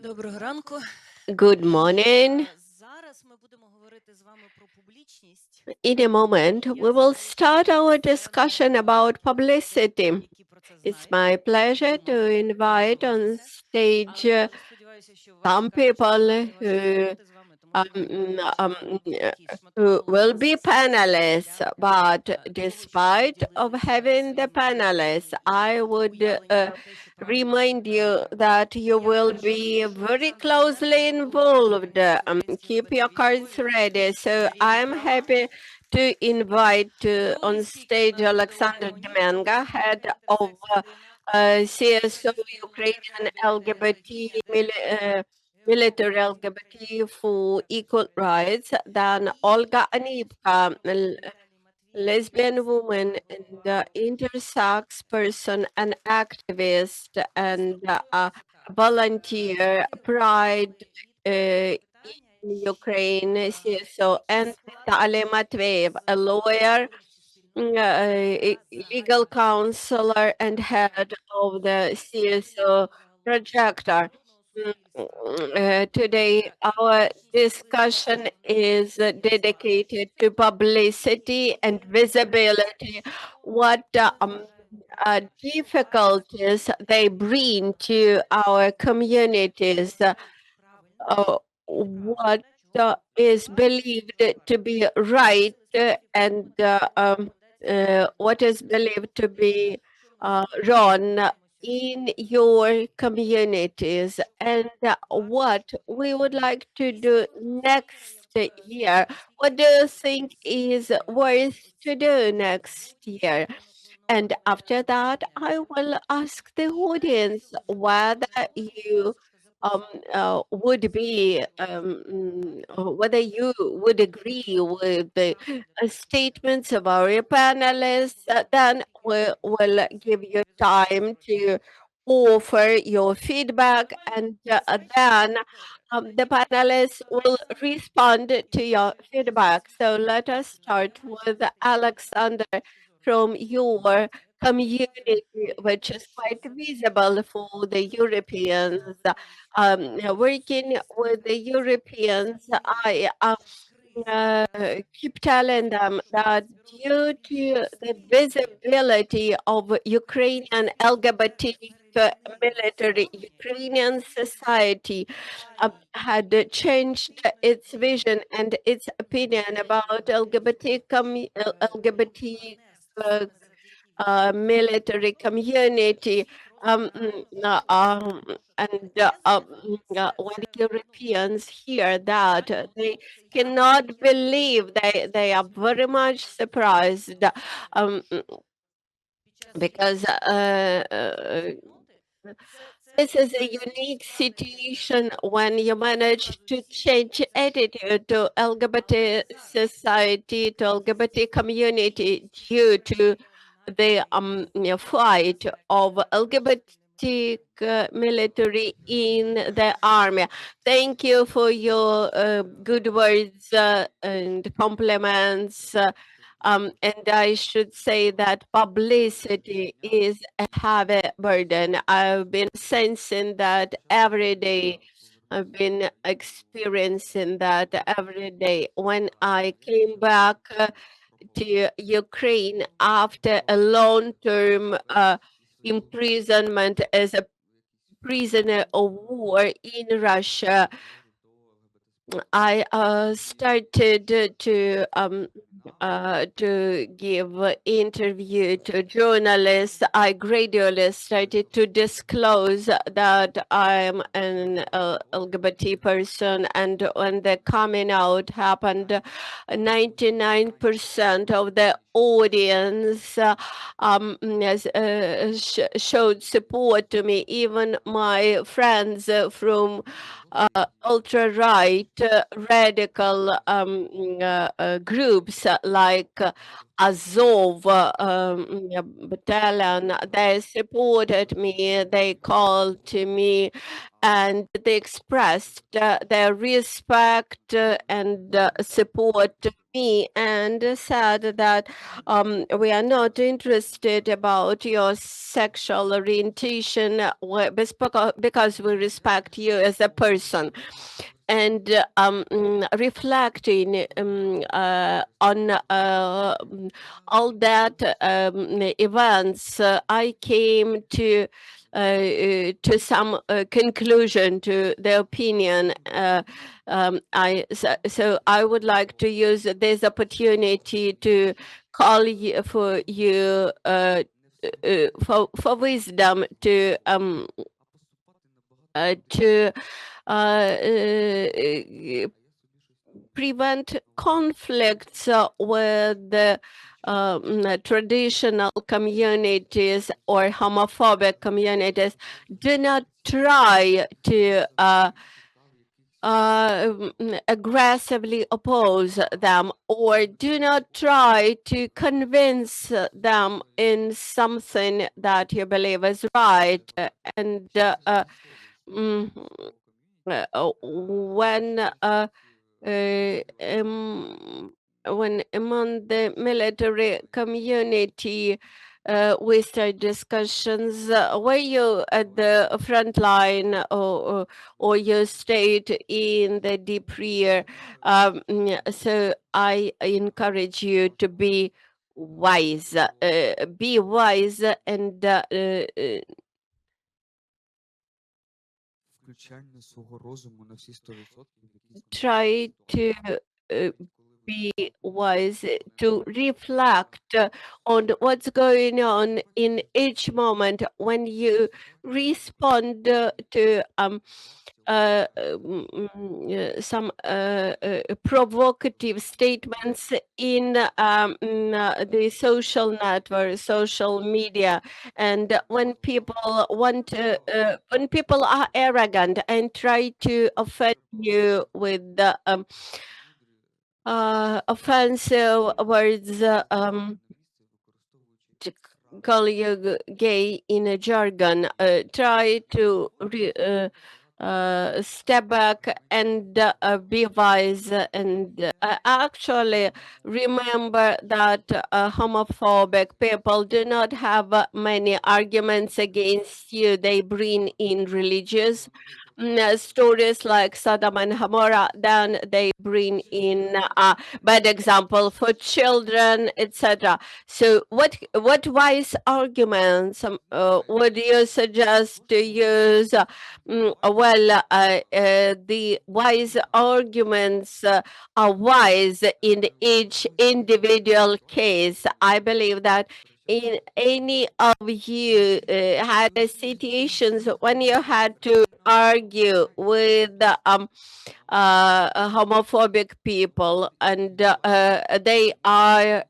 Доброго ранку. Good morning. Зараз ми будемо говорити з вами про публічність. In a moment, we will start our discussion about publicity. It's my pleasure to invite on stage some people who will be panelists, but despite of having the panelists, I would remind you that you will be very closely involved. Keep your cards ready. So I'm happy to invite on stage Alexander Demenga, head of CSO Ukrainian LGBT military LGBT for equal rights, then Olga Anipka, lesbian woman and intersex person, an activist and volunteer, Pride in Ukraine, CSO, and Vitaly Matveyev, a lawyer, legal counselor, and head of the CSO projector. Today, our discussion is dedicated to publicity and visibility, what difficulties they bring to our communities, what is believed to be right, and what is believed to be wrong in your communities, and what we would like to do next year. What do you think is worth to do next year? And after that, I will ask the audience whether you would be whether you would agree with the statements of our panelists. Then we will give you time to offer your feedback, and then the panelists will respond to your feedback. So let us start with Alexander from your community, which is quite visible for the Europeans. Working with the Europeans, I keep telling them that due to the visibility of Ukrainian LGBT military, Ukrainian society had changed its vision and its opinion about LGBT military community. When Europeans hear that, they cannot believe. They are very much surprised, because this is a unique situation when you manage to change attitude to LGBT society, to LGBT community due to the fight of LGBT military in the army. Thank you for your good words and compliments. And I should say that publicity is a heavy burden. I've been sensing that every day. I've been experiencing that every day. When I came back to Ukraine after a long-term imprisonment as a prisoner of war in Russia, I started to give interview to journalists. I gradually started to disclose that I'm an LGBT person, and when the coming out happened, 99% of the audience showed support to me. Even my friends from ultra-right radical groups like Azov battalion. They supported me, they called to me, and they expressed their respect and support to me, and said that we are not interested about your sexual orientation because we respect you as a person. And reflecting on all that events, I came to some conclusion, to the opinion. So I would like to use this opportunity to call you for wisdom to prevent conflicts with the traditional communities or homophobic communities. Do not try to aggressively oppose them, or do not try to convince them in something that you believe is right. And mm, uh, um, when among the military community we start discussions, were you at the front line, or you stayed in the deep rear? So I encourage you to be wise. Be wise and try to uh, be wise, to reflect on what's going on in each moment when you respond to some provocative statements in the social network, social media. And when people are arrogant and try to offend you with offensive words, to call you gay in a jargon, try to step back and be wise, and actually remember that homophobic people do not have many arguments against you. They bring in religious stories like Sodom and Gomorrah, then they bring in bad example for children, etc. So, what wise arguments would you suggest to use? The wise arguments are wise in each individual case. I believe that in any of you had situations when you had to argue with homophobic people, and they are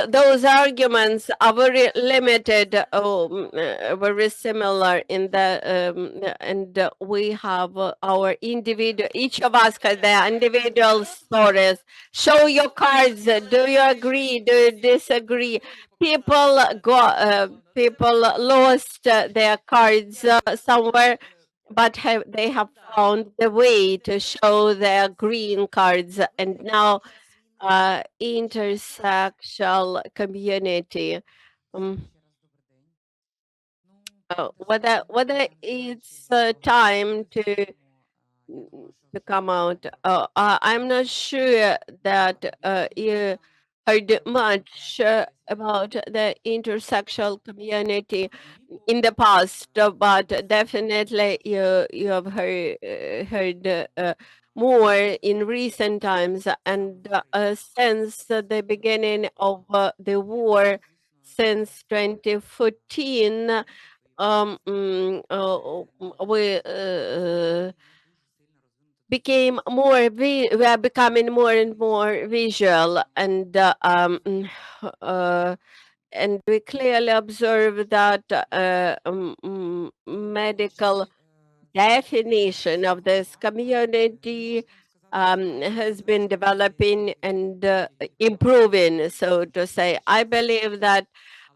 those arguments are very limited, very similar in the and we have our individual. Each of us has their individual stories. Show your cards. Do you agree? Do you disagree? People lost their cards somewhere, but they have found the way to show their green cards, and now intersexual community. Um, whether it's time to come out. I'm not sure that you heard much about the intersexual community in the past, but definitely you have heard more in recent times, and since the beginning of the war, since 2014, we we are becoming more and more visual, and we clearly observe that medical definition of this community has been developing and improving, so to say. I believe that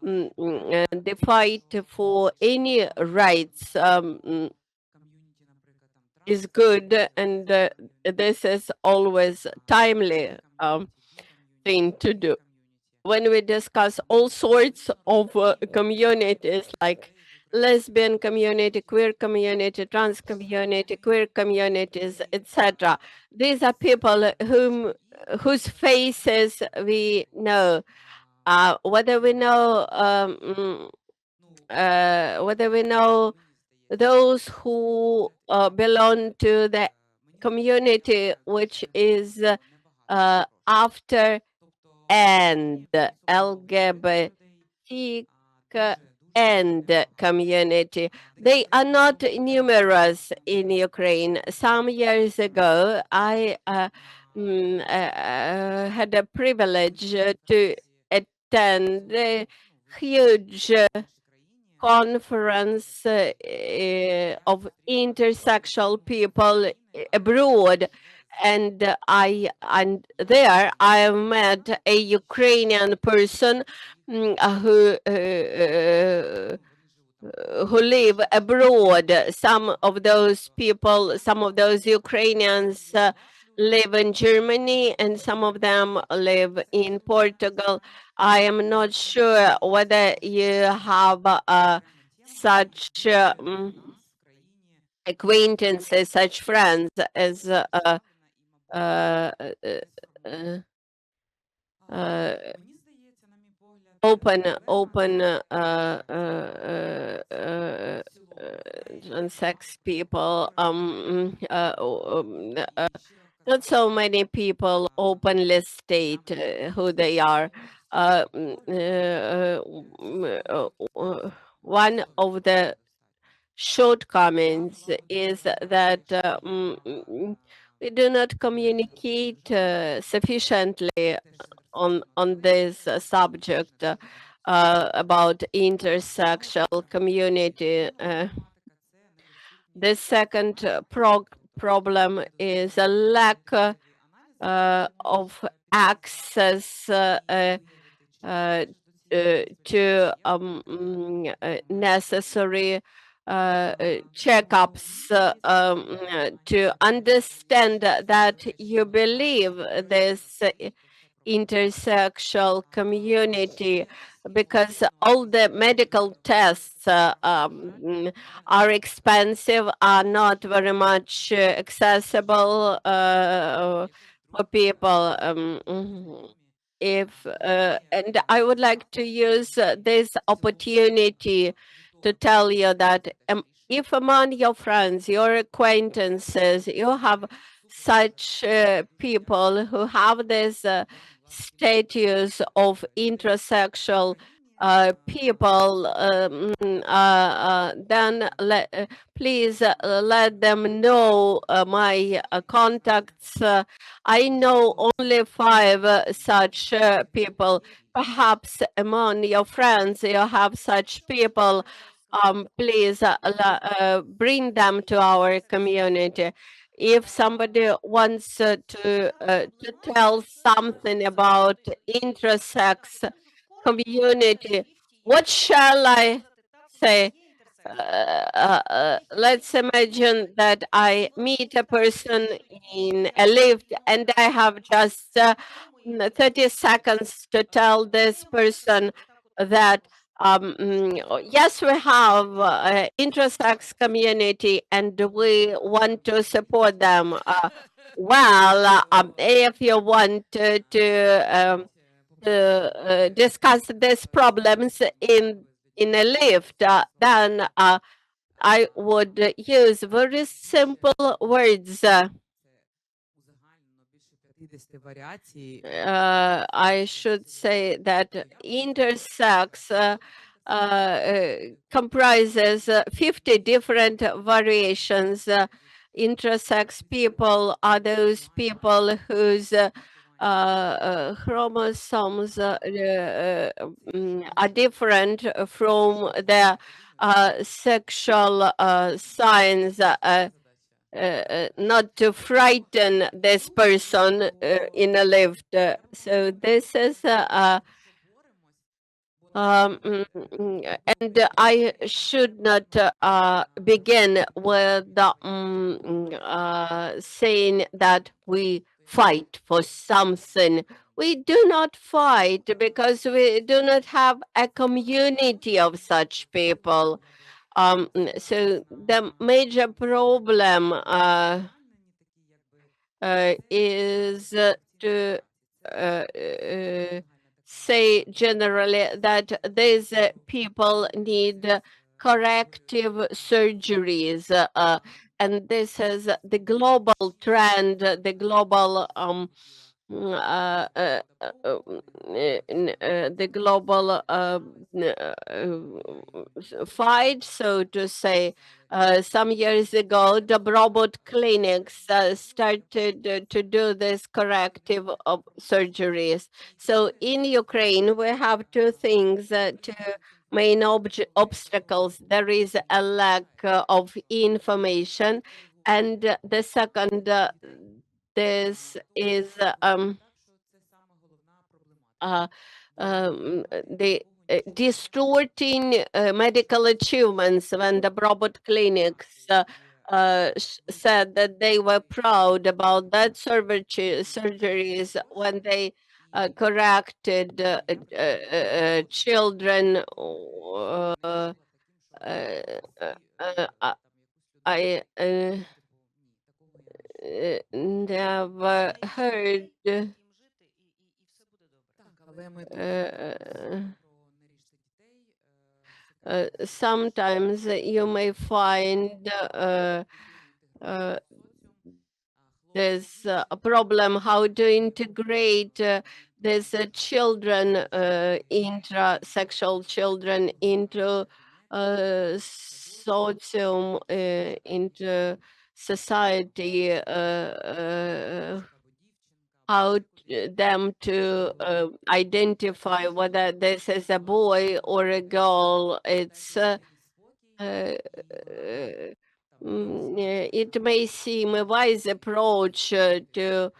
the fight for any rights is good, and this is always timely thing to do. When we discuss all sorts of communities like lesbian community, queer community, trans community, queer communities, etc. These are people whose faces we know. Whether we know those who belong to the community which is after and LGBTIQ and community. They are not numerous in Ukraine. Some years ago, I had a privilege to attend a huge conference of intersexual people abroad, and there I met a Ukrainian person who live abroad. Some of those people, some of those Ukrainians live in Germany, and some of them live in Portugal. I am not sure whether you have such acquaintances, such friends as uh, uh, uh, open sex people. Not so many people openly state who they are. One of the shortcomings is that we do not communicate sufficiently on this subject about intersexual community. The second problem is a lack of access to necessary checkups to understand that you believe this intersexual community, because all the medical tests are expensive, are not very much accessible for people. If and I would like to use this opportunity to tell you that if among your friends, your acquaintances, you have such people who have this status of intersexual people, then please let them know my contacts. I know only 5 such people. Perhaps among your friends you have such people. Please bring them to our community. If somebody wants to tell something about intersex community, what shall I say? Let's imagine that I meet a person in a lift and I have just 30 seconds to tell this person that yes, we have intersex community and we want to support them. If you want to discuss these problems in a lift, then I would use very simple words. I should say that intersex comprises 50 different variations. Intersex people are those people whose chromosomes are different from their sexual signs. not to frighten this person in a lift. So this is and I should not begin with saying that we fight for something. We do not fight because we do not have a community of such people. So the major problem is to say generally that these people need corrective surgeries, and this is the global trend, the global the global fight, so to say. Some years ago, the robot clinics started to do this corrective of surgeries. So in Ukraine, we have two things, two main obstacles. There is a lack of information, and the second, this is the distorting medical achievements when the robot clinics said that they were proud about that surgeries when they corrected children. I never heard. Sometimes you may find there's a problem how to integrate these children, intrasexual children, into socium, into society, how them to identify whether this is a boy or a girl. It's it may seem a wise approach to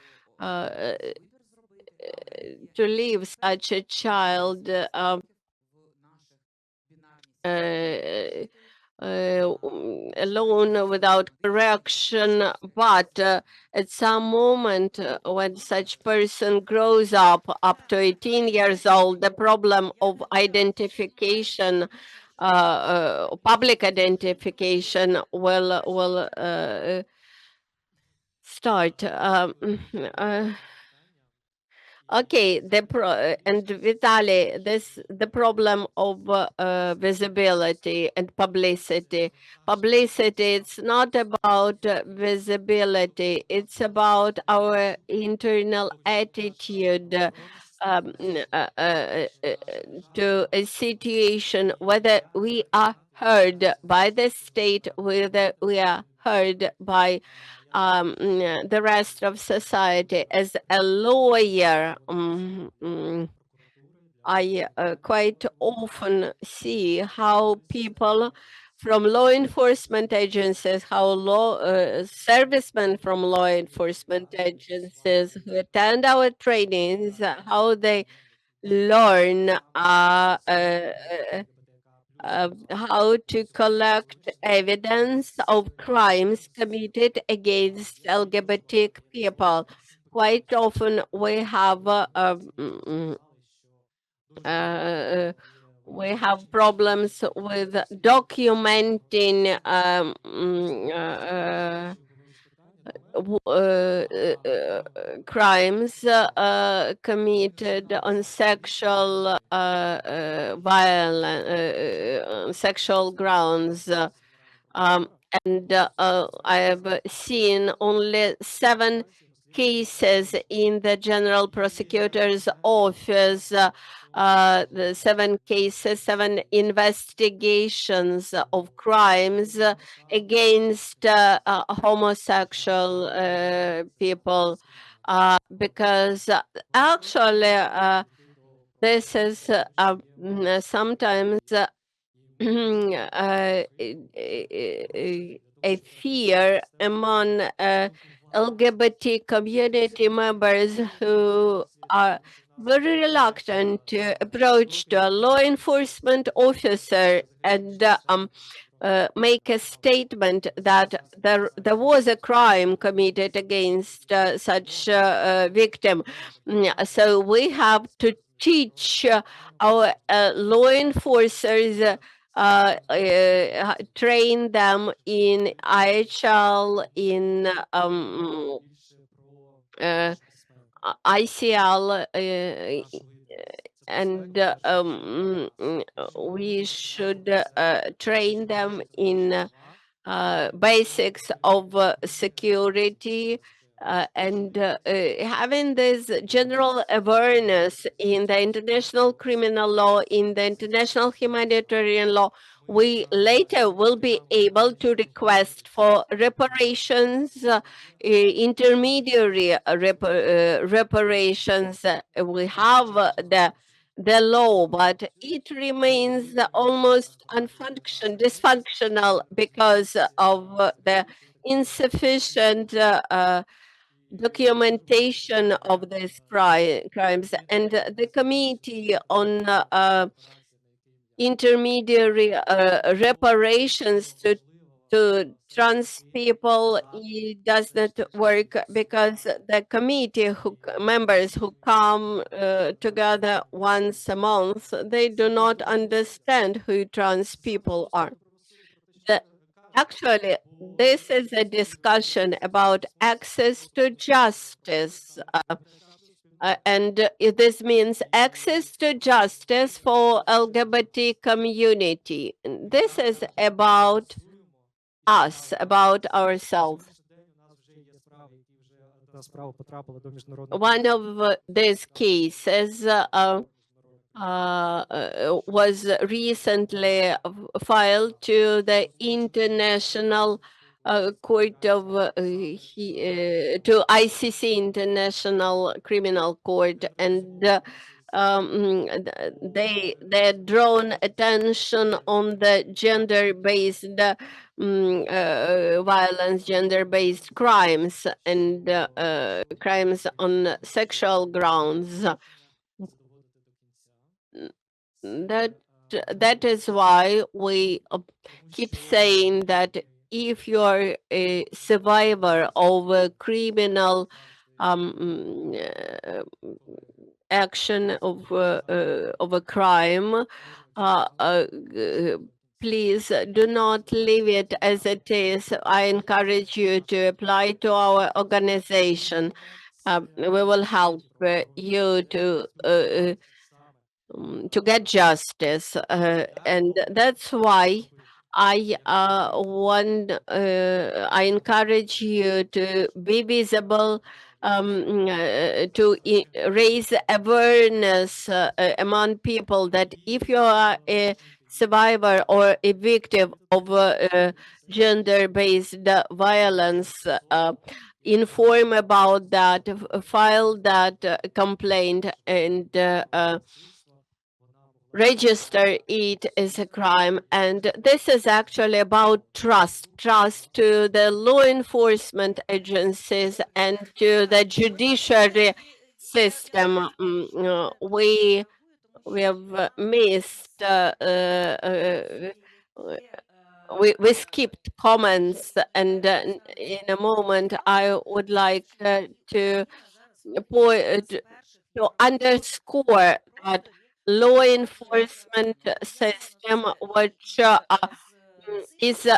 leave such a child alone without correction, but at some moment when such person grows up to 18 years old, the problem of identification, public identification will start. Okay, and Vitaly, the problem of visibility and publicity. Publicity, it's not about visibility, it's about our internal attitude to a situation, whether we are heard by the state, whether we are heard by the rest of society. As a lawyer, I quite often see how people from law enforcement agencies, how servicemen from law enforcement agencies who attend our trainings, how they learn how to collect evidence of crimes committed against LGBTIQ people. Quite often we have problems with documenting crimes committed on sexual violence, sexual grounds. And I have seen only 7 cases in the General Prosecutor's Office, the 7 cases, 7 investigations of crimes against homosexual people, because actually this is sometimes a fear among LGBT community members who are very reluctant to approach to a law enforcement officer and make a statement that there was a crime committed against such a victim. So we have to teach our law enforcers, train them in IHL, in ICL, and we should train them in basics of security, and having this general awareness in the international criminal law, in the international humanitarian law, we later will be able to request for reparations, intermediary reparations. We have the law, but it remains almost dysfunctional because of the insufficient documentation of these crimes. And the Committee on Intermediary Reparations to trans people, it does not work because the committee members who come together once a month, they do not understand who trans people are. Actually, this is a discussion about access to justice. And this means access to justice for LGBT community. This is about us, about ourselves. One of these cases was recently filed to the International Court of to ICC, International Criminal Court, and they had drawn attention on the gender-based violence, gender-based crimes, and crimes on sexual grounds. That is why we keep saying that if you're a survivor of a criminal action of a crime, please do not leave it as it is. I encourage you to apply to our organization. We will help you to get justice, and that's why I encourage you to be visible, to raise awareness among people that if you are a survivor or a victim of gender-based violence, inform about that, file that complaint, and register it as a crime. And this is actually about trust to the law enforcement agencies and to the judiciary system. We have missed we skipped comments, and in a moment I would like to underscore that law enforcement system which is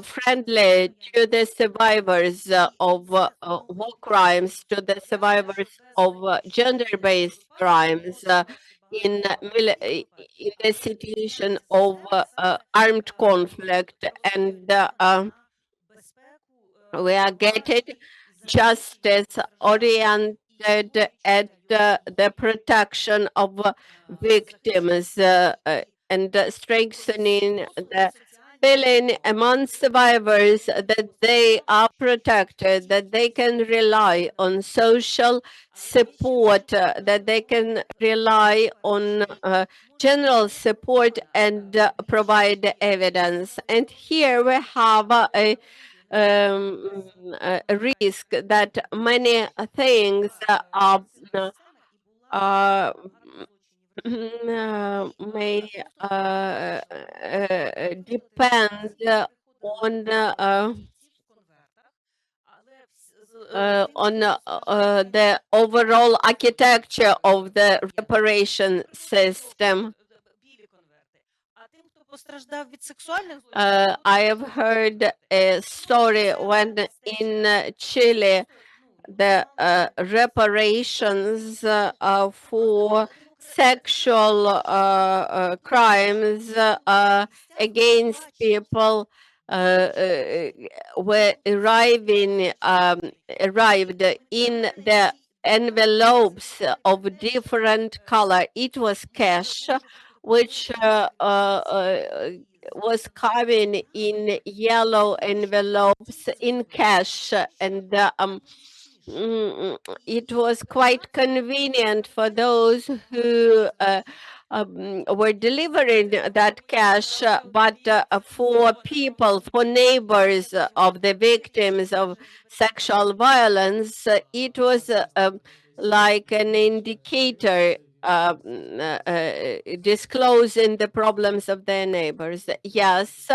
friendly to the survivors of war crimes, to the survivors of gender-based crimes, in the situation of armed conflict, and we are getting justice oriented at the protection of victims, and strengthening the feeling among survivors that they are protected, that they can rely on social support, that they can rely on general support and provide evidence. And here we have a risk that many things are uh, may depend on the overall architecture of the reparation system. I have heard a story when in Chile, the reparations for sexual crimes against people were arrived in the envelopes of different color. It was cash, which was coming in yellow envelopes in cash, and it was quite convenient for those who were delivering that cash, but for people, for neighbors of the victims of sexual violence, it was like an indicator disclosing the problems of their neighbors. Yes,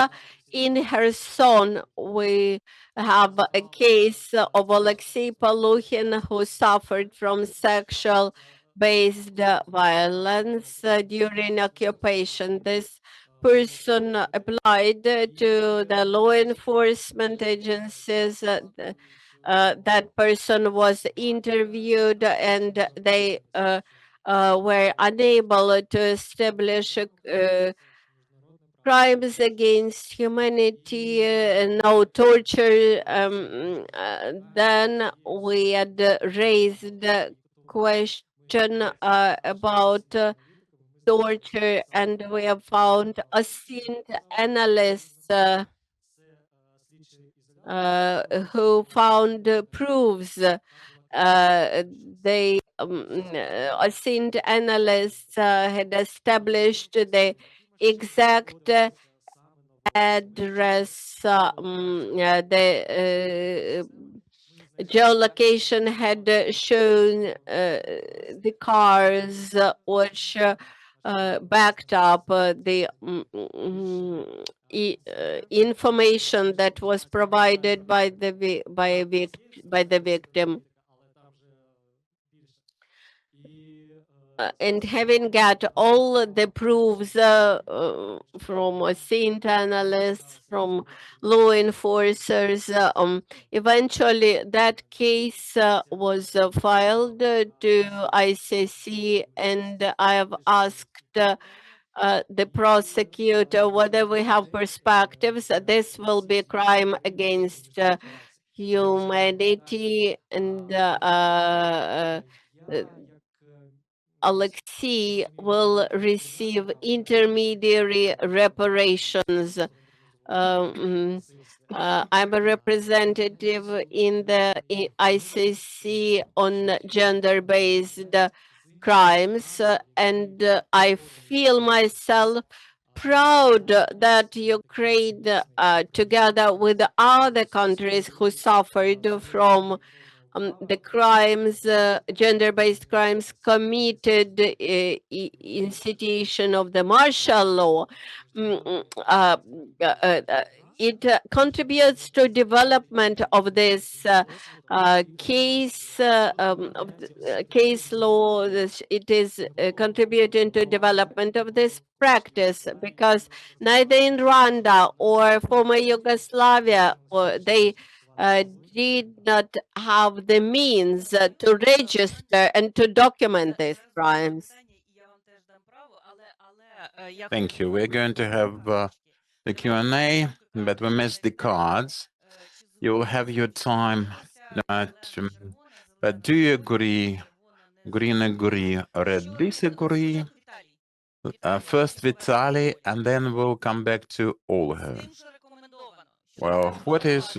in Kherson, we have a case of Alexei Paluhin who suffered from sexual-based violence during occupation. This person applied to the law enforcement agencies. That person was interviewed, and they were unable to establish crimes against humanity, no torture. Then we had raised the question about torture, and we have found a scene analyst who found proofs. A scene analyst had established the exact address, the geolocation had shown the cars which backed up the information that was provided by the victim. And having got all the proofs from scene analysts, from law enforcers, eventually that case was filed to ICC, and I have asked the prosecutor whether we have perspectives. This will be a crime against humanity, and Alexei will receive intermediary reparations. I'm a representative in the ICC on gender-based crimes, and I feel myself proud that Ukraine, together with other countries who suffered from the crimes, gender-based crimes committed institution of the martial law, it contributes to development of this case case law. It is contributing to development of this practice, because neither in Rwanda or former Yugoslavia they did not have the means to register and to document these crimes. Thank you. We're going to have the Q&A, but we missed the cards. You'll have your time. But do you agree, green agree, red disagree? First Vitaly, and then we'll come back to Olga. Well, what is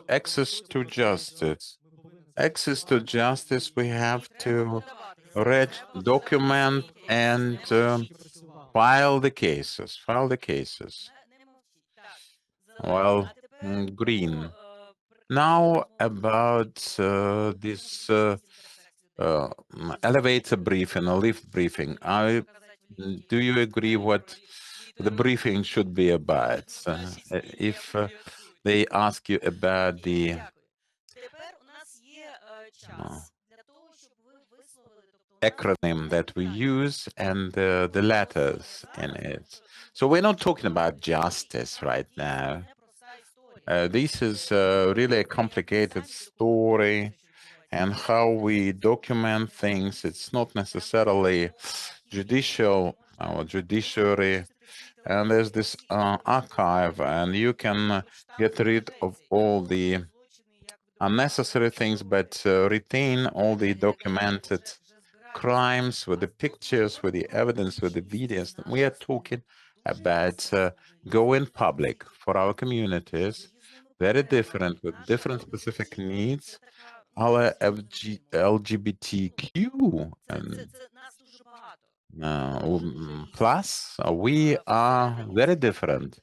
access to justice? Access to justice, we have to document and file the cases. Well, Green. Now about this elevator briefing or lift briefing. Do you agree what the briefing should be about? If they ask you about the acronym that we use and the letters in it. So we're not talking about justice right now. This is really a complicated story, and how we document things. It's not necessarily judicial or judiciary. And there's this archive, and you can get rid of all the unnecessary things, but retain all the documented crimes with the pictures, with the evidence, with the videos. We are talking about going public for our communities, very different, with different specific needs. Our LGBTQ and plus, we are very different.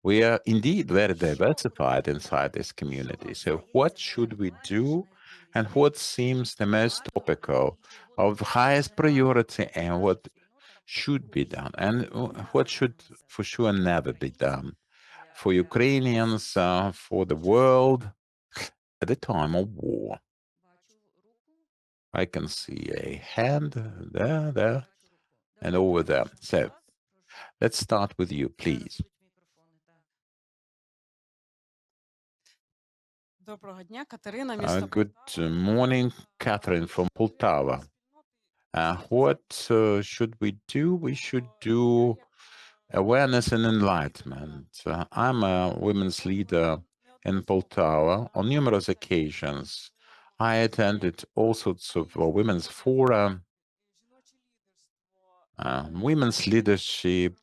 We are indeed very diversified inside this community. So what should we do, and what seems the most topical, of highest priority, and what should be done, and what should for sure never be done for Ukrainians, for the world at the time of war? I can see a hand there, and over there. So let's start with you, please. Good morning, Catherine from Poltava. What should we do? We should do awareness and enlightenment. I'm a women's leader in Poltava on numerous occasions. I attended all sorts of women's fora, women's leadership,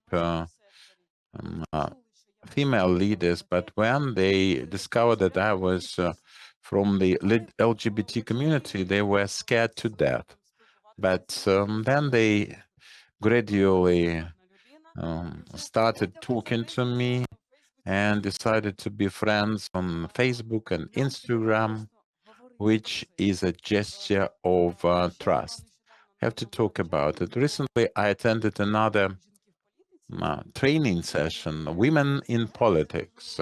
female leaders, but when they discovered that I was from the LGBT community, they were scared to death. But then they gradually started talking to me and decided to be friends on Facebook and Instagram, which is a gesture of trust. I have to talk about it. Recently, I attended another training session, Women in Politics.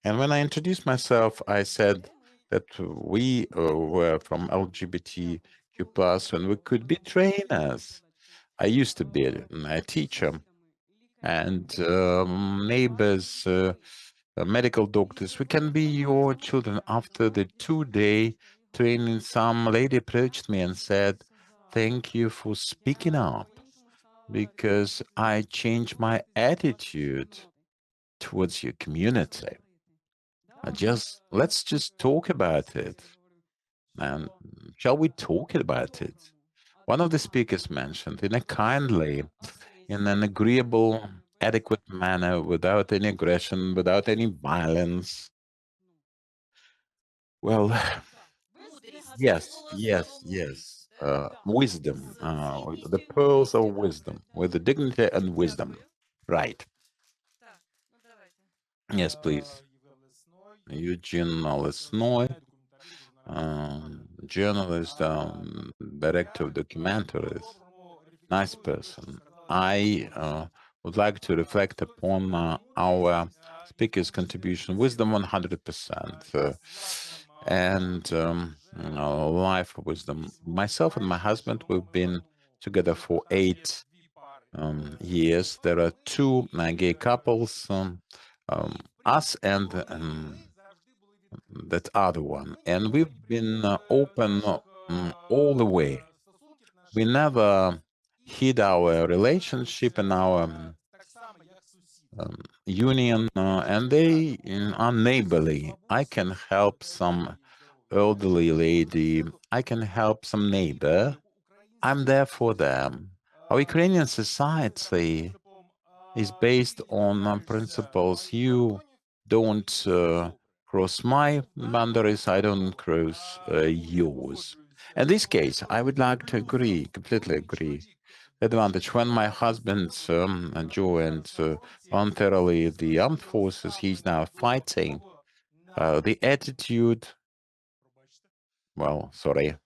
And when I introduced myself, I said that we were from LGBTQ+, and we could be trainers. I used to be a teacher, and neighbors, medical doctors, we can be your children. After the 2-day training, some lady approached me and said, "Thank you for speaking up, because I changed my attitude towards your community. Let's just talk about it. And shall we talk about it?" One of the speakers mentioned, in a kindly, in an agreeable, adequate manner, without any aggression, without any violence. Well, yes. Wisdom, the pearls of wisdom, with the dignity and wisdom. Right. Yes, please. Eugene Lesnoy, journalist, director of documentaries, nice person. I would like to reflect upon our speaker's contribution, wisdom 100%, and life wisdom. Myself and my husband, we've been together for 8 years. There are 2 gay couples, us and that other one, and we've been open all the way. We never hid our relationship and our union, and they are neighborly. I can help some elderly lady, I can help some neighbor, I'm there for them. Our Ukrainian society is based on principles. You don't cross my boundaries, I don't cross yours. In this case, I would like to agree, completely agree. Advantage when my husband joined voluntarily the armed forces, he's now fighting The attitude, well, sorry,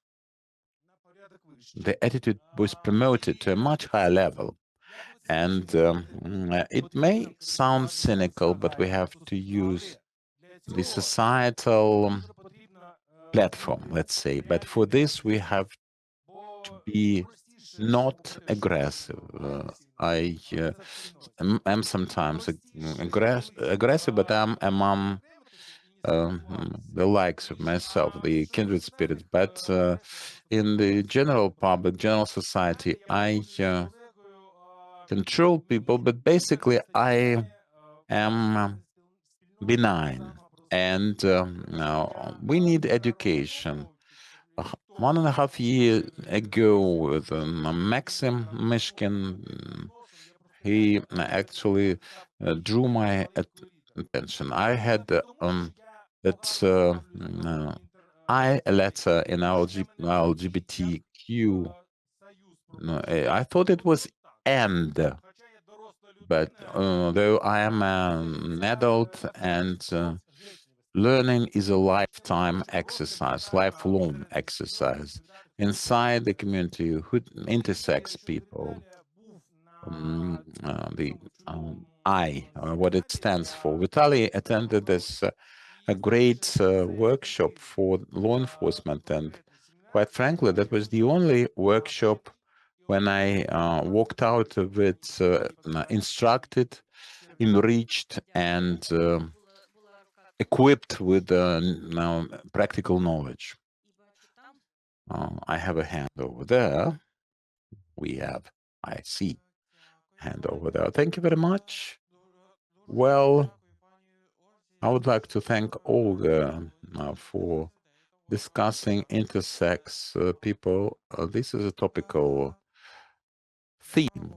the attitude was promoted to a much higher level. And it may sound cynical, but we have to use the societal platform, let's say. But for this, we have to be not aggressive. I am sometimes aggressive, but I'm among the likes of myself, the kindred spirits. But in the general public, general society, I control people, but basically I am benign. And now we need education. 1.5 years ago, with Maxim Mishkin, he actually drew my attention. I had that I letter in LGBTQ. No, I thought it was end, but though I am an adult and learning is a lifetime exercise, lifelong exercise. Inside the community who intersex people, the I, what it stands for. Vitaly attended this a great workshop for law enforcement, and quite frankly, that was the only workshop when I walked out of it instructed, enriched, and equipped with now practical knowledge. I have a hand over there. I see, hand over there. Thank you very much. Well, I would like to thank Olga for discussing intersex people. This is a topical theme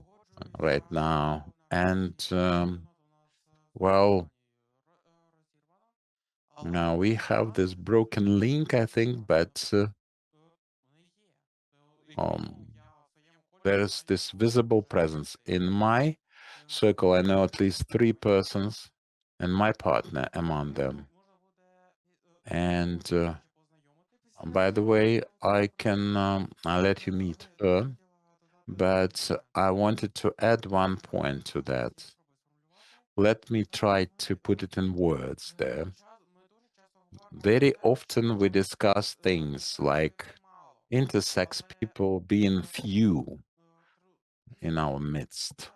right now. And, well, now we have this broken link, I think, but there's this visible presence. In my circle, I know at least 3 persons, and my partner among them. And by the way, I can I'll let you meet her, but I wanted to add one point to that. Let me try to put it in words there. Very often we discuss things like intersex people being few in our midst.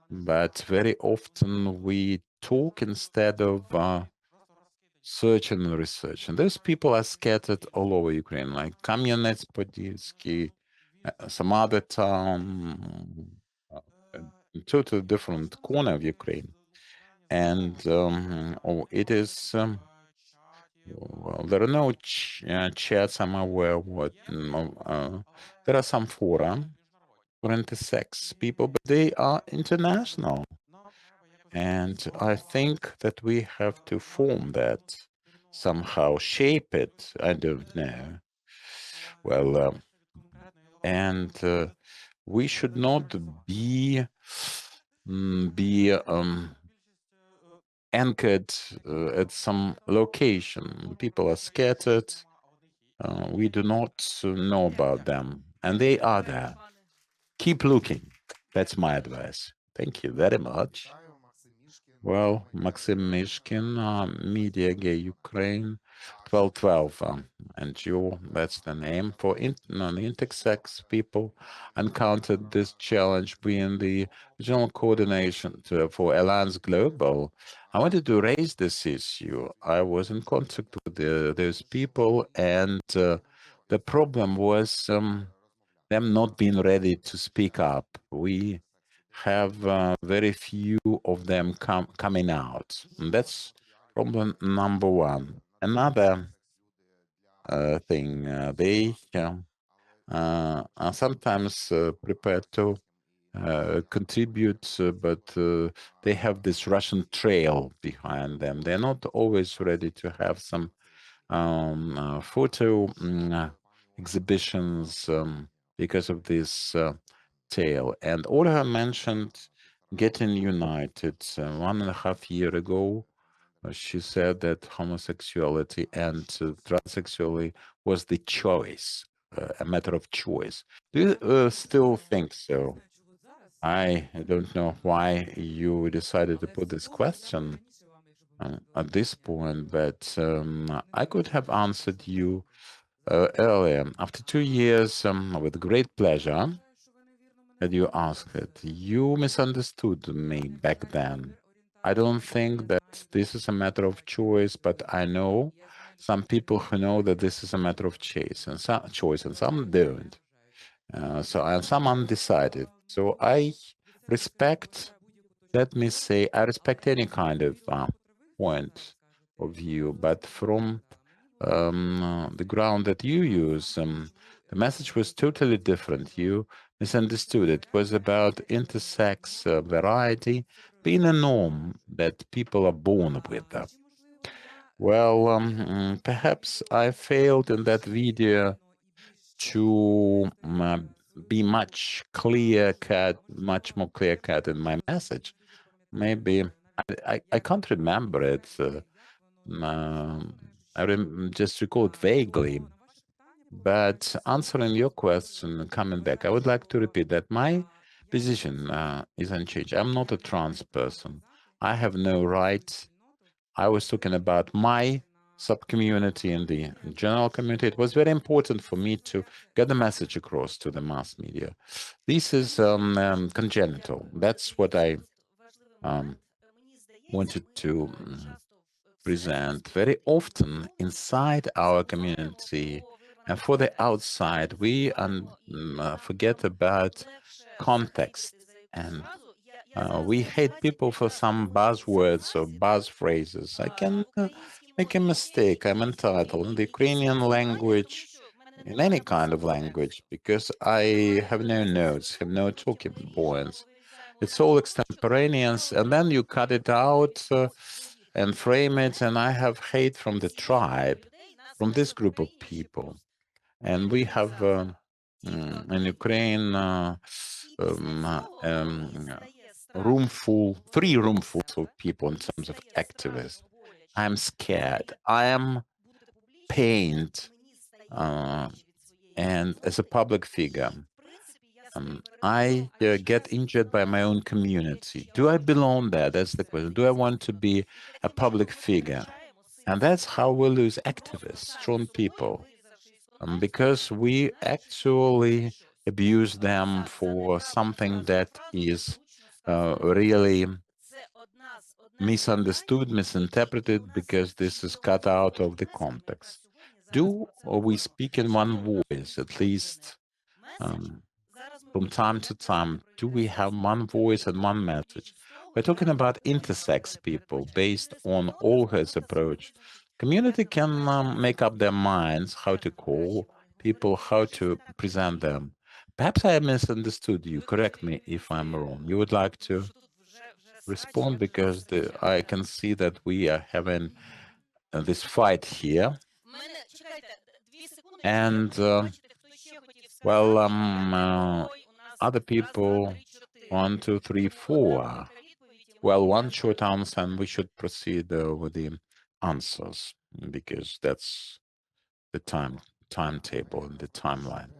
But very often we talk instead of searching and research. And those people are scattered all over Ukraine, like Kam'янець-Подільський, some other town, a totally different corner of Ukraine. And it is, well, there are no chats I'm aware of. There are some fora for intersex people, but they are international. And I think that we have to form that, somehow shape it. I don't know. Well, and we should not be anchored at some location. People are scattered. We do not know about them, and they are there. Keep looking. That's my advice. Thank you very much. Well, Maxim Mishkin, Media Gay Ukraine, 1212 NGO, that's the name. For intersex people encountered this challenge being the regional coordination for Alliance Global. I wanted to raise this issue. I was in contact with those people, and the problem was them not being ready to speak up. We have very few of them coming out. And that's problem number one. Another thing, they are sometimes prepared to contribute, but they have this Russian trail behind them. They're not always ready to have some photo exhibitions because of this tail. And Olga mentioned getting united 1.5 years ago. She said that homosexuality and transsexuality was the choice, a matter of choice. Do you still think so? I don't know why you decided to put this question at this point, but I could have answered you earlier. After 2 years, with great pleasure, that you asked it. You misunderstood me back then. I don't think that this is a matter of choice, but I know some people who know that this is a matter of choice, and some don't. And some undecided. So I respect. Let me say, I respect any kind of point of view, but from the ground that you use, the message was totally different. You misunderstood. It was about intersex variety being a norm that people are born with. Well, perhaps I failed in that video to be much much more clear cut in my message. Maybe I can't remember it. Just recall it vaguely. But answering your question, coming back, I would like to repeat that my position is unchanged. I'm not a trans person. I have no rights. I was talking about my sub-community and the general community. It was very important for me to get the message across to the mass media. This is congenital. That's what I wanted to present. Very often inside our community and for the outside, we forget about context, and we hate people for some buzzwords or buzz phrases. I can make a mistake. I'm entitled in the Ukrainian language, in any kind of language, because I have no notes, have no talking points. It's all extemporaneous, and then you cut it out and frame it, and I have hate from the tribe, from this group of people. And we have in Ukraine three roomfuls of people in terms of activists. I'm scared. I am pained, and as a public figure, I get injured by my own community. Do I belong there? That's the question. Do I want to be a public figure? And that's how we lose activists, strong people, because we actually abuse them for something that is really misunderstood, misinterpreted, because this is cut out of the context. Do we speak in one voice, at least from time to time? Do we have one voice and one message? We're talking about intersex people based on Olga's approach. Community can make up their minds how to call people, how to present them. Perhaps I misunderstood you. Correct me if I'm wrong. You would like to respond, because I can see that we are having this fight here. And well, other people, 1, 2, 3, 4. Well, one short answer, and we should proceed with the answers, because that's the timetable and the timeline.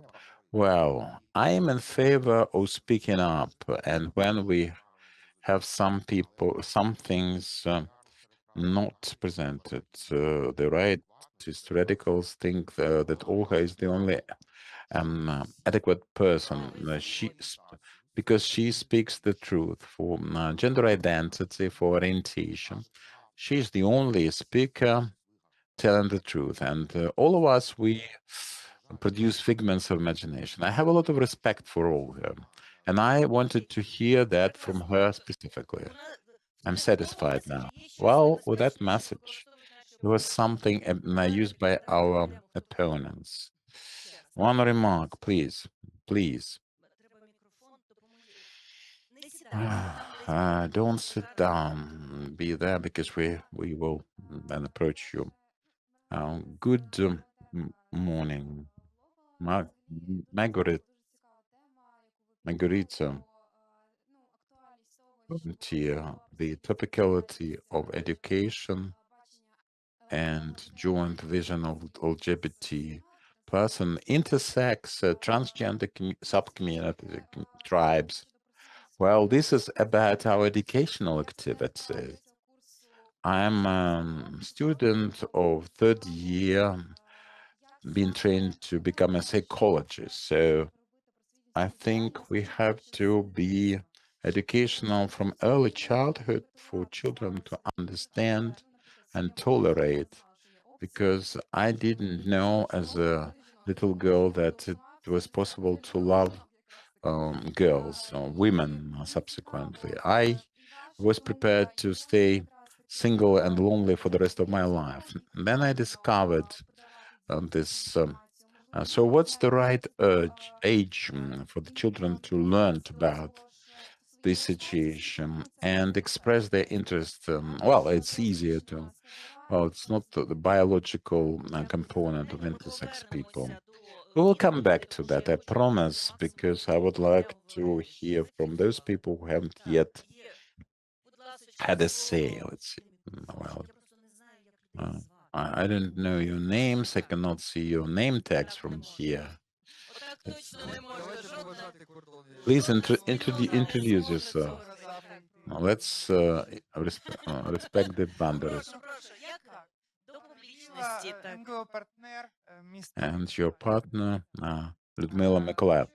Well, I am in favor of speaking up, and when we have some things not presented, the rightist radicals think that Olga is the only adequate person. Because she speaks the truth for gender identity, for orientation. She's the only speaker telling the truth, and all of us, we produce figments of imagination. I have a lot of respect for Olga, and I wanted to hear that from her specifically. I'm satisfied now. Well, with that message, there was something used by our opponents. One remark, please, please. Don't sit down. Be there, because we will then approach you. Good morning, Margaret. Margarita. the topicality of education and joint vision of LGBT person, intersex, transgender subcommunity, tribes. Well, this is about our educational activities. I'm a student of third year, being trained to become a psychologist. So I think we have to be educational from early childhood for children to understand and tolerate, because I didn't know as a little girl that it was possible to love girls or women subsequently. I was prepared to stay single and lonely for the rest of my life. And then I discovered this. So, what's the right age for the children to learn about this situation and express their interest? Well, it's easier to. Well, it's not the biological component of intersex people. We will come back to that, I promise, because I would like to hear from those people who haven't yet had a say. Let's see. Well, I don't know your names. I cannot see your name tags from here. Please introduce yourself. Let's respect the boundaries. And your partner, Людмила Mykolaev.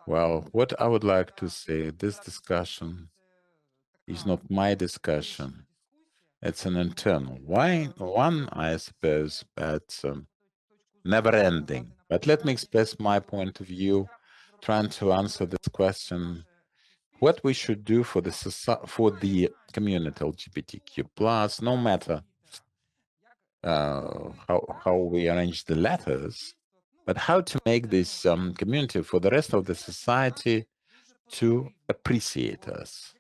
Well, what I would like to say, this discussion is not my discussion. It's an internal one, I suppose, but never ending. But let me express my point of view, trying to answer this question: what we should do for the community LGBTQ plus, no matter how we arrange the letters, but how to make this community for the rest of the society to appreciate us,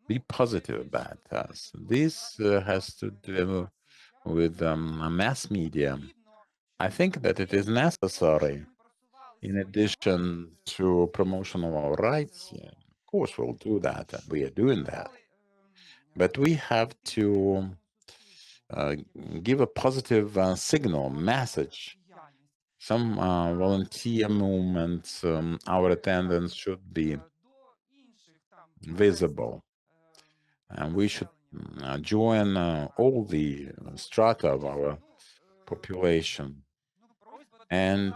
be positive about us. This has to do with mass media. I think that it is necessary, in addition to promotion of our rights. Yeah, of course, we'll do that, and we are doing that. But we have to give a positive signal, message. Some volunteer movements, our attendance should be visible, and we should join all the strata of our population. And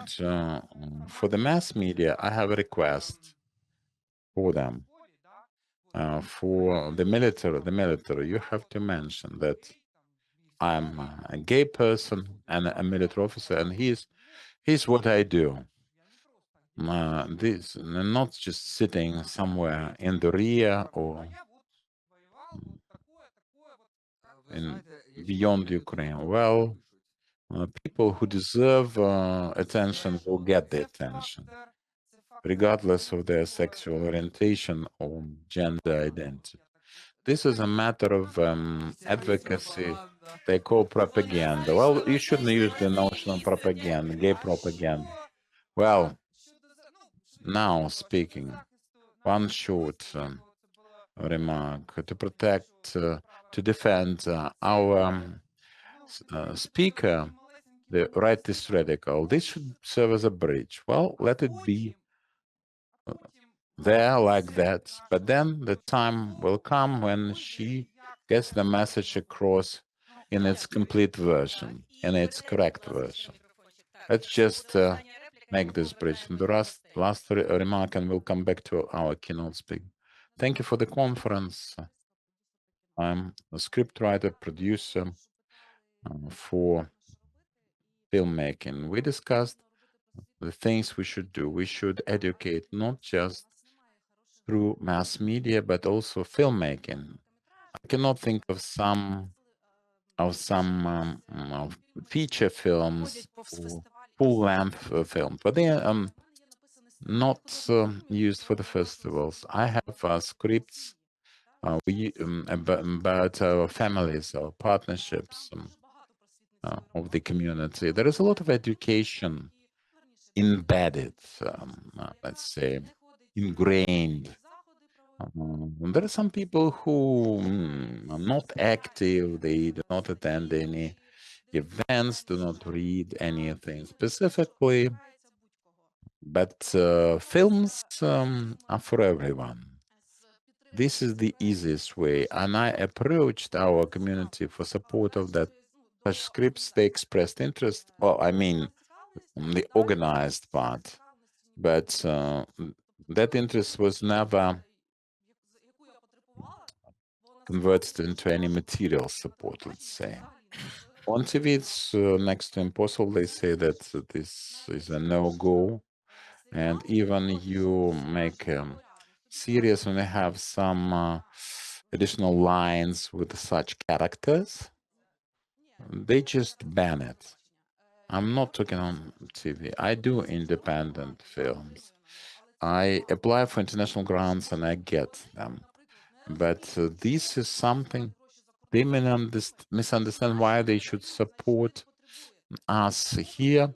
for the mass media, I have a request for them. For the military, you have to mention that I'm a gay person and a military officer, and here's what I do. This not just sitting somewhere in the rear or in beyond Ukraine. Well, people who deserve attention will get the attention, regardless of their sexual orientation or gender identity. This is a matter of advocacy. They call propaganda. Well, you shouldn't use the notion of propaganda, gay propaganda. Well, now speaking, one short remark to protect, to defend our speaker, the rightist radical. This should serve as a bridge. Well, let it be there like that. But then the time will come when she gets the message across in its complete version, in its correct version. Let's just make this bridge. And the last remark, and we'll come back to our keynote speaker. Thank you for the conference. I'm a scriptwriter, producer for filmmaking. We discussed the things we should do. We should educate not just through mass media, but also filmmaking. I cannot think of some feature films or full-length films, but they are not used for the festivals. I have scripts about our families, our partnerships of the community. There is a lot of education embedded, let's say, ingrained There are some people who are not active, they do not attend any events, do not read anything specifically, but films are for everyone. This is the easiest way, and I approached our community for support of that such scripts. They expressed interest, well, I mean, the organized part, but that interest was never converted into any material support, let's say. On TV, it's next to impossible. They say that this is a no-go, and even you make series when they have some additional lines with such characters, they just ban it. I'm not talking on TV. I do independent films. I apply for international grants and I get them. But this is something they may misunderstand why they should support us here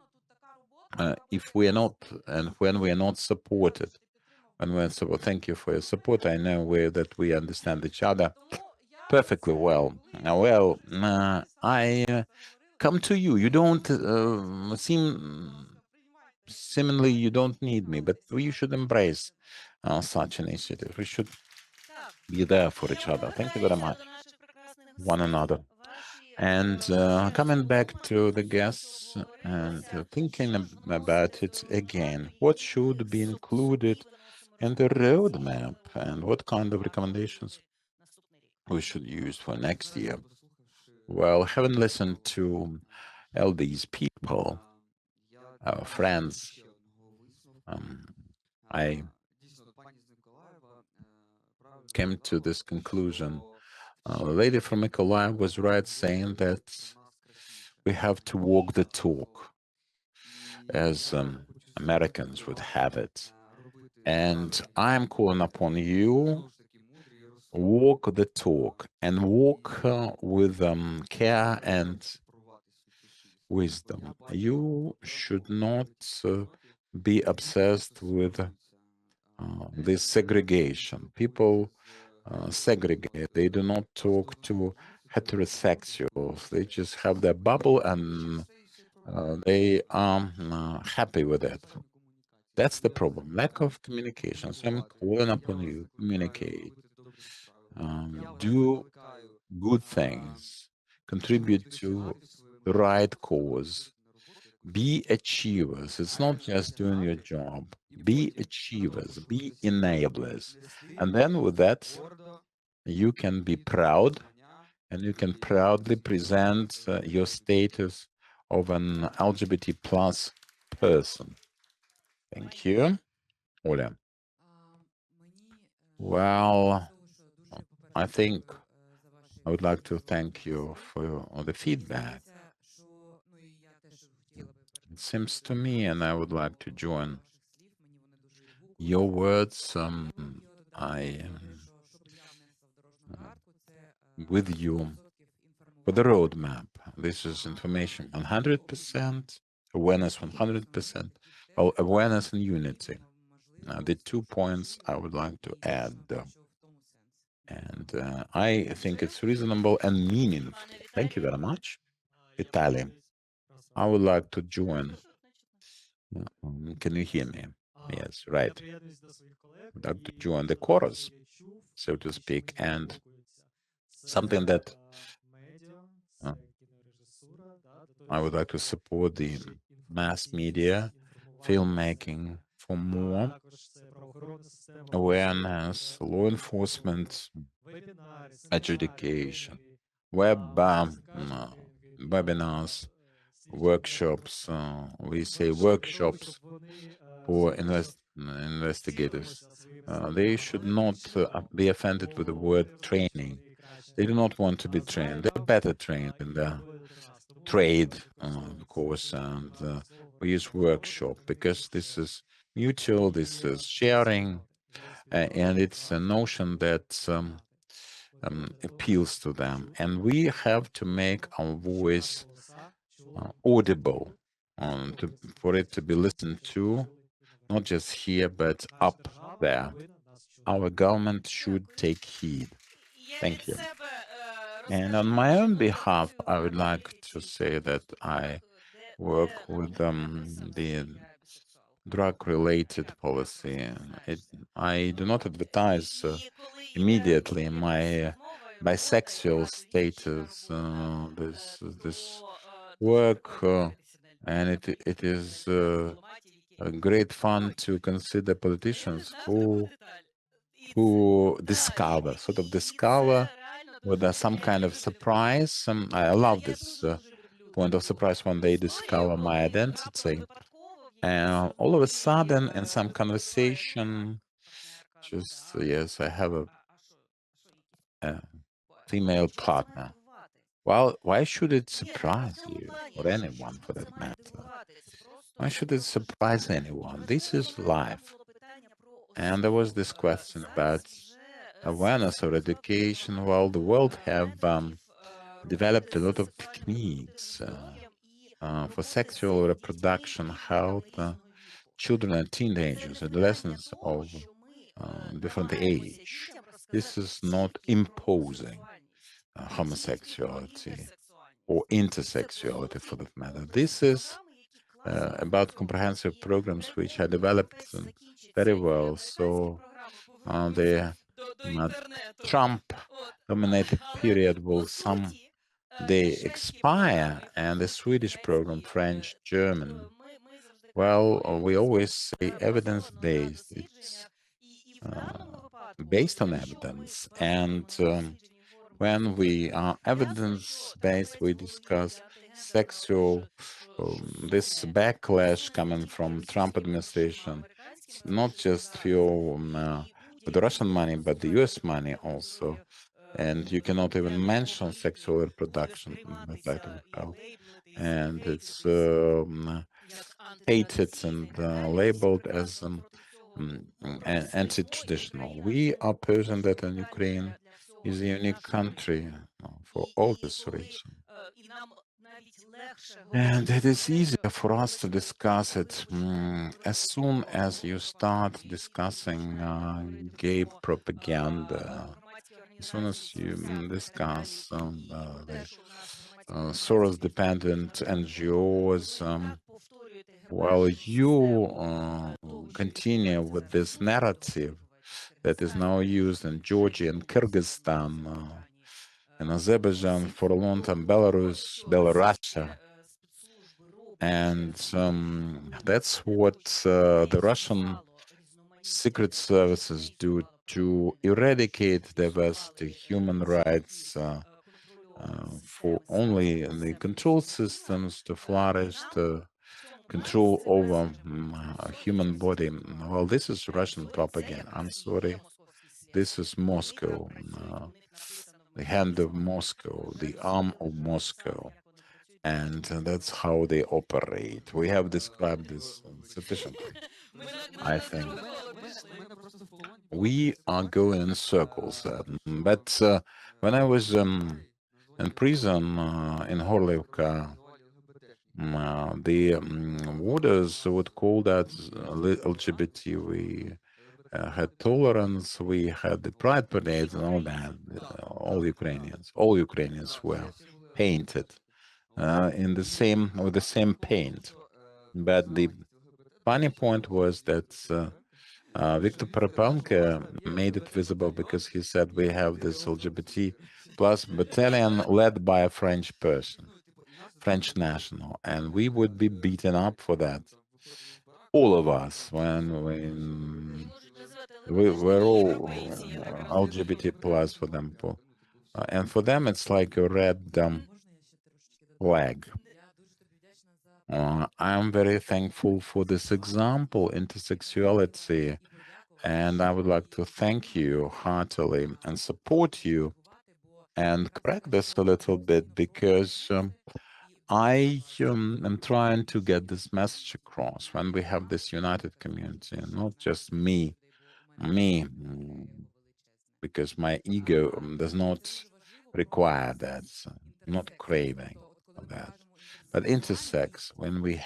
if we are not, and when we are not supported. When we're support, thank you for your support. I know that we understand each other perfectly well. Well, I come to you. You don't seemingly you don't need me, but we should embrace such initiative. We should be there for each other. Thank you very much. One another. And coming back to the guests and thinking about it again, what should be included in the roadmap and what kind of recommendations we should use for next year? Well, having listened to all these people, our friends, I came to this conclusion. The lady from Mykolaiv was right saying that we have to walk the talk, as Americans would have it. And I'm calling upon you, walk the talk and walk with care and wisdom. You should not be obsessed with this segregation. People segregate. They do not talk to heterosexuals. They just have their bubble and they are happy with it. That's the problem. Lack of communication. So I'm calling upon you, communicate. Do good things. Contribute to the right cause. Be achievers. It's not just doing your job. Be achievers. Be enablers. And then with that, you can be proud and you can proudly present your status of an LGBT plus person. Thank you. Оля. Well, I think I would like to thank you for all the feedback. It seems to me, and I would like to join your words. I with you for the roadmap. This is information 100%, awareness 100%, well, awareness and unity. The 2 points I would like to add. And I think it's reasonable and meaningful. Thank you very much, Italy. I would like to join. Can you hear me? Yes, right. I would like to join the chorus, so to speak, and something that I would like to support the mass media, filmmaking for more awareness, law enforcement, education, webinars, workshops. We say workshops for investigators. They should not be offended with the word training. They do not want to be trained. They're better trained in the trade, of course, and we use workshop because this is mutual, this is sharing, and it's a notion that appeals to them. And we have to make our voice audible for it to be listened to, not just here, but up there. our government should take heed. Thank you. And on my own behalf, I would like to say that I work with the drug-related policy. I do not advertise immediately my bisexual status. This work, and it is a great fun to consider politicians who discover, sort of discover with some kind of surprise. I love this point of surprise when they discover my identity. And all of a sudden, in some conversation, just yes, I have a female partner. Well, why should it surprise you or anyone for that matter? Why should it surprise anyone? This is life. And there was this question about awareness or education. Well, the world have developed a lot of techniques for sexual reproduction health, children and teenagers, adolescents of different age. This is not imposing homosexuality or intersexuality for that matter. This is about comprehensive programs which are developed very well. So the Trump-dominated period will someday expire, and the Swedish program, French, German, well, we always say evidence-based. It's based on evidence, and when we are evidence-based, we discuss sexual, this backlash coming from Trump administration. It's not just fuel with the Russian money, but the US money also. And you cannot even mention sexual reproduction in reproductive health. And it's hated and labeled as anti-traditional. We are present that in Ukraine is a unique country for all this reason. And it is easier for us to discuss it as soon as you start discussing gay propaganda, as soon as you discuss the Soros-dependent NGOs, while you continue with this narrative that is now used in Georgia and Kyrgyzstan, in Azerbaijan, for a long time, Belarus, Belarusia. And that's what the Russian secret services do to eradicate diversity, human rights, for only the control systems to flourish, to control over human body. Well, this is Russian propaganda. I'm sorry. This is Moscow, the hand of Moscow, the arm of Moscow. And that's how they operate. We have described this sufficiently, I think. We are going in circles. But when I was in prison in Horlivka, the warders would call that LGBT. We had tolerance, we had the pride parades and all that. All Ukrainians were painted in the same, with the same paint. But the funny point was that Viktor Parapanka made it visible because he said we have this LGBT plus battalion led by a French person, French national, and we would be beaten up for that. All of us, when we're all LGBT plus for them, and for them it's like a red flag. I'm very thankful for this example, intersexuality, and I would like to thank you heartily and support you and correct this a little bit, because I am trying to get this message across when we have this united community, and not just me, because my ego does not require that, not craving for that. But intersex, when we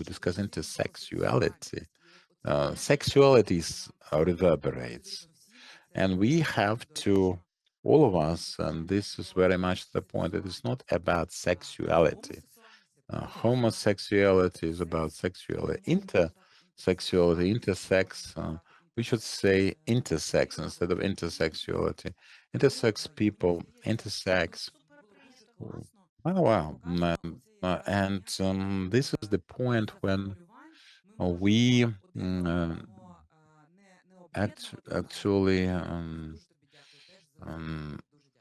discuss intersexuality, sexuality reverberates. And we have to, all of us, and this is very much the point, it is not about sexuality. Homosexuality is about sexuality. Intersexuality, intersex, we should say intersex instead of intersexuality. Intersex people, intersex. Oh, wow. And this is the point when we actually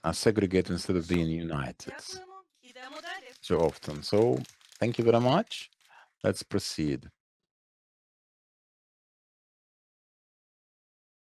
are segregated instead of being united Дякуємо. Ідемо далі. so often. So thank you very much. Let's proceed.